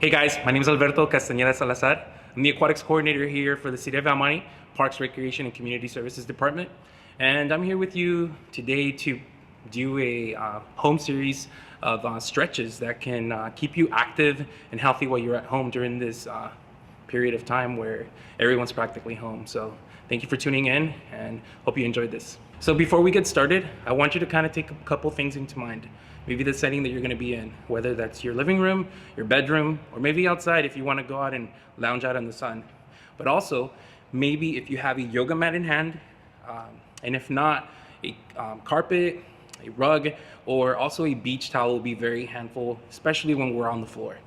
Hey guys, my name is Alberto Castañeda Salazar. I'm the aquatics coordinator here for the City of Almani Parks, Recreation, and Community Services Department. And I'm here with you today to do a home series of stretches that can keep you active and healthy while you're at home during this period of time where everyone's practically home. So thank you for tuning in and hope you enjoyed this. So before we get started, I want you to kind of take a couple things into mind. Maybe the setting that you're gonna be in, whether that's your living room, your bedroom, or maybe outside if you wanna go out and lounge out in the sun. But also, maybe if you have a yoga mat in hand, and if not, a carpet, a rug, or also a beach towel will be very handful, especially when we're on the floor.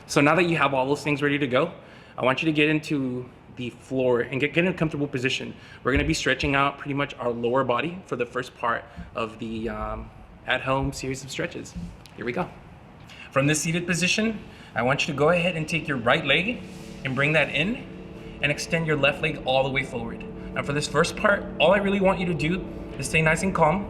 So now that you have all those things ready to go, I want you to get into the floor and get in a comfortable position. We're gonna be stretching out pretty much our lower body for the first part of the at-home series of stretches. Here we go. From this seated position, I want you to go ahead and take your right leg and bring that in and extend your left leg all the way forward. Now for this first part, all I really want you to do is stay nice and calm,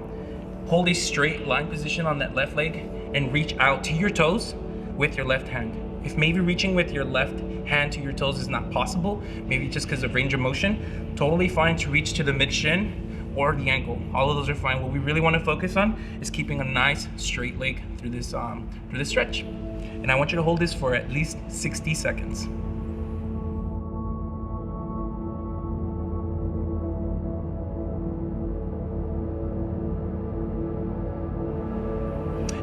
hold a straight line position on that left leg and reach out to your toes with your left hand. If maybe reaching with your left hand to your toes is not possible, maybe just because of range of motion, totally fine to reach to the mid shin or the ankle. All of those are fine. What we really want to focus on is keeping a nice straight leg through this stretch. And I want you to hold this for at least 60 seconds.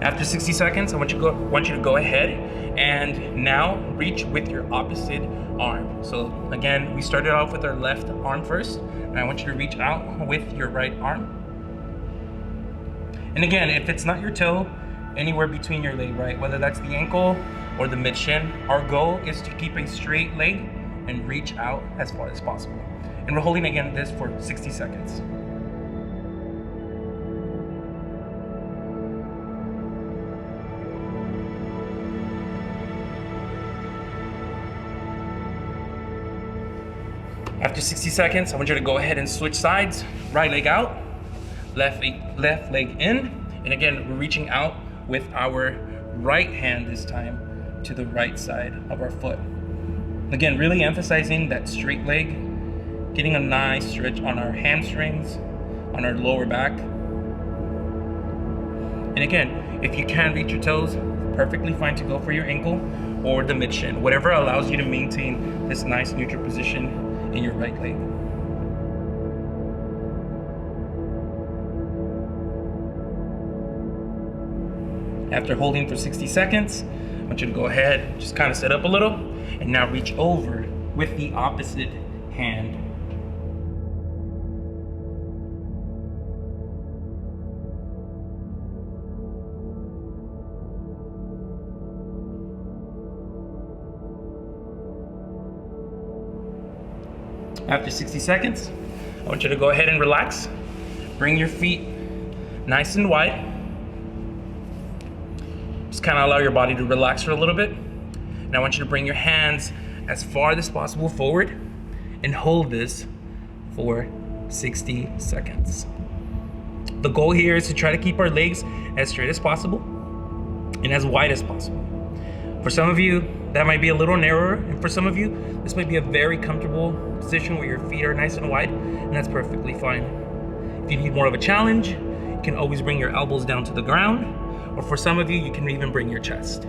After 60 seconds, I want you to go ahead and now reach with your opposite arm. So again, we started off with our left arm first, and I want you to reach out with your right arm. And again, if it's not your toe, anywhere between your leg, right? Whether that's the ankle or the mid shin, our goal is to keep a straight leg and reach out as far as possible. And we're holding again this for 60 seconds. After 60 seconds, I want you to go ahead and switch sides. Right leg out, left leg in. And again, we're reaching out with our right hand this time to the right side of our foot. Again, really emphasizing that straight leg, getting a nice stretch on our hamstrings, on our lower back. And again, if you can't reach your toes, perfectly fine to go for your ankle or the mid shin, whatever allows you to maintain this nice neutral position in your right leg. After holding for 60 seconds, I want you to go ahead, just kind of sit up a little, and now reach over with the opposite hand. After 60 seconds, I want you to go ahead and relax. Bring your feet nice and wide. Just kind of allow your body to relax for a little bit. And I want you to bring your hands as far as possible forward and hold this for 60 seconds. The goal here is to try to keep our legs as straight as possible and as wide as possible. For some of you, that might be a little narrower, and for some of you, this might be a very comfortable position where your feet are nice and wide, and that's perfectly fine. If you need more of a challenge, you can always bring your elbows down to the ground, or for some of you, you can even bring your chest.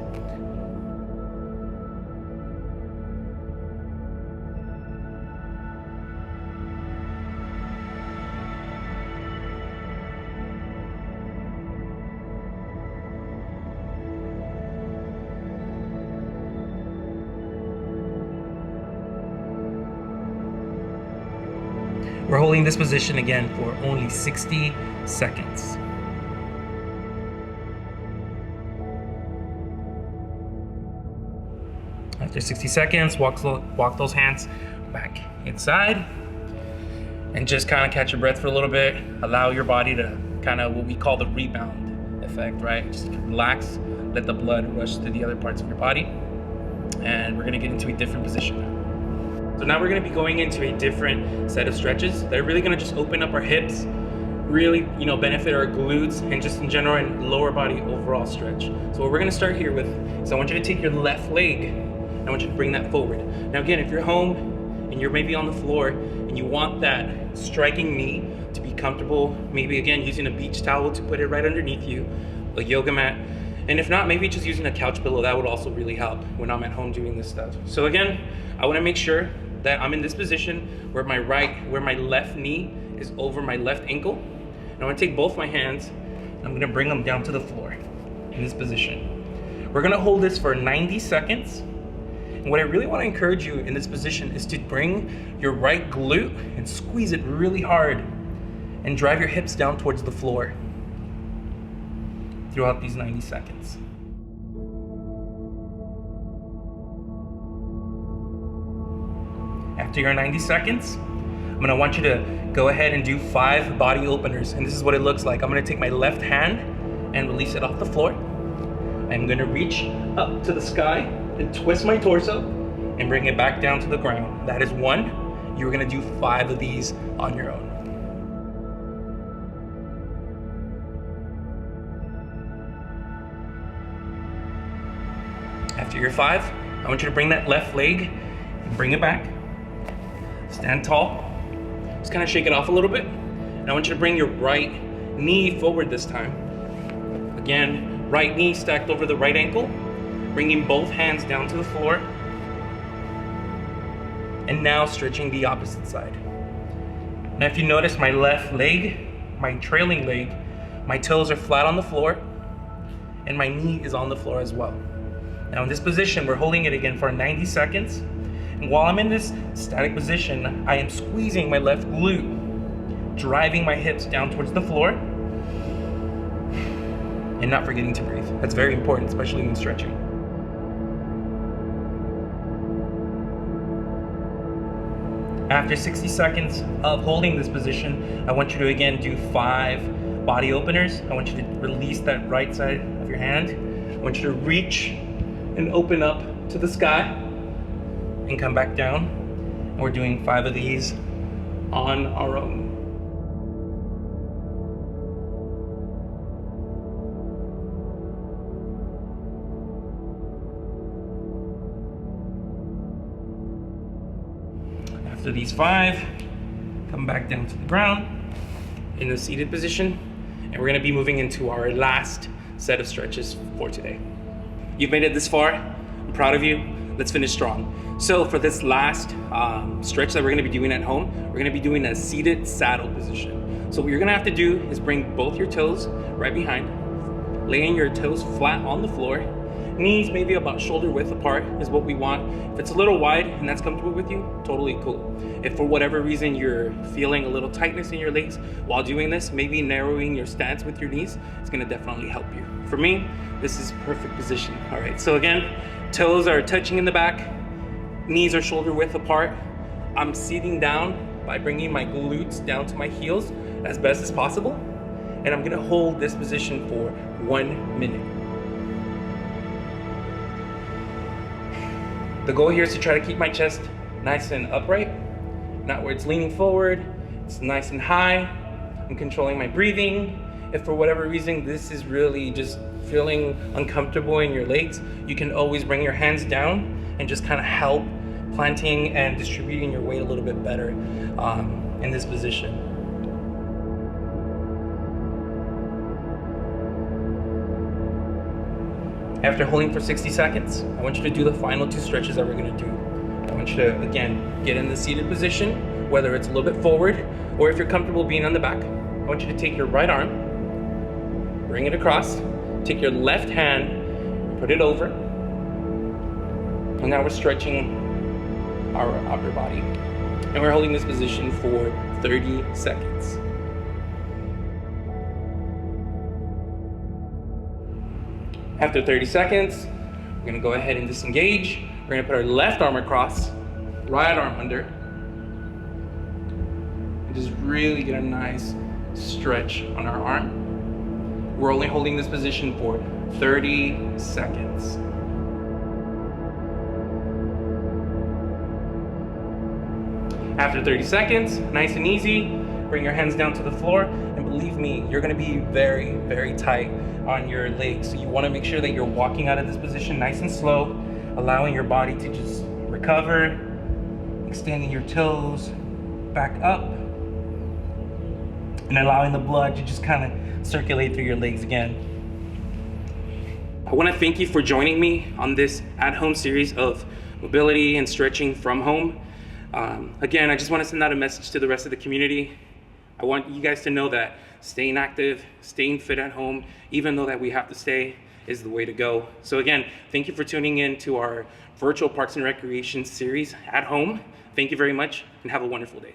We're holding this position again for only 60 seconds. After 60 seconds, walk those hands back inside and just kind of catch your breath for a little bit. Allow your body to kind of what we call the rebound effect, right? Just relax, let the blood rush to the other parts of your body. And we're gonna get into a different position now. So now we're gonna be going into a different set of stretches that are really gonna just open up our hips, really, benefit our glutes and just in general and lower body overall stretch. So what we're gonna start here with is I want you to take your left leg I want you to bring that forward. Now again, if you're home and you're maybe on the floor and you want that striking knee to be comfortable, maybe again using a beach towel to put it right underneath you, a yoga mat, and if not, maybe just using a couch pillow, that would also really help when I'm at home doing this stuff. So again, I want to make sure that I'm in this position where my left knee is over my left ankle. And I want to take both my hands, I'm going to bring them down to the floor in this position. We're going to hold this for 90 seconds. And what I really want to encourage you in this position is to bring your right glute and squeeze it really hard and drive your hips down towards the floor throughout these 90 seconds. After your 90 seconds, I'm gonna want you to go ahead and do 5 body openers. And this is what it looks like. I'm gonna take my left hand and release it off the floor. I'm gonna reach up to the sky and twist my torso and bring it back down to the ground. That is 1. You're gonna do 5 of these on your own. After your 5, I want you to bring that left leg and bring it back. Stand tall. Just kind of shake it off a little bit. And I want you to bring your right knee forward this time. Again, right knee stacked over the right ankle, bringing both hands down to the floor. And now stretching the opposite side. Now if you notice my left leg, my trailing leg, my toes are flat on the floor and my knee is on the floor as well. Now in this position, we're holding it again for 90 seconds. And while I'm in this static position, I am squeezing my left glute, driving my hips down towards the floor, and not forgetting to breathe. That's very important, especially when stretching. After 60 seconds of holding this position, I want you to again do 5 body openers. I want you to release that right side of your hand. I want you to reach and open up to the sky and come back down. And we're doing 5 of these on our own. After these 5, come back down to the ground in the seated position, and we're gonna be moving into our last set of stretches for today. You've made it this far. I'm proud of you. Let's finish strong. So for this last stretch that we're gonna be doing at home, we're gonna be doing a seated saddle position. So what you're gonna have to do is bring both your toes right behind, laying your toes flat on the floor. Knees maybe about shoulder width apart is what we want. If it's a little wide and that's comfortable with you, totally cool. If for whatever reason you're feeling a little tightness in your legs while doing this, maybe narrowing your stance with your knees is gonna definitely help you. For me, this is perfect position. All right, so again, toes are touching in the back, knees are shoulder width apart. I'm seating down by bringing my glutes down to my heels as best as possible. And I'm gonna hold this position for 1 minute. The goal here is to try to keep my chest nice and upright, not where it's leaning forward. It's nice and high. I'm controlling my breathing. If for whatever reason this is really just feeling uncomfortable in your legs, you can always bring your hands down and just kind of help planting and distributing your weight a little bit better in this position. After holding for 60 seconds, I want you to do the final 2 stretches that we're gonna do. I want you to, again, get in the seated position, whether it's a little bit forward, or if you're comfortable being on the back. I want you to take your right arm, bring it across, take your left hand, put it over, and now we're stretching our upper body. And we're holding this position for 30 seconds. After 30 seconds, we're gonna go ahead and disengage. We're gonna put our left arm across, right arm under, and just really get a nice stretch on our arm. We're only holding this position for 30 seconds. After 30 seconds, nice and easy, bring your hands down to the floor, and believe me, you're gonna be very, very tight on your legs. So you wanna make sure that you're walking out of this position nice and slow, allowing your body to just recover, extending your toes back up, and allowing the blood to just kind of circulate through your legs again. I want to thank you for joining me on this at-home series of mobility and stretching from home. Again, I just want to send out a message to the rest of the community. I want you guys to know that staying active, staying fit at home, even though that we have to stay, is the way to go. So again, thank you for tuning in to our virtual Parks and Recreation series at home. Thank you very much and have a wonderful day.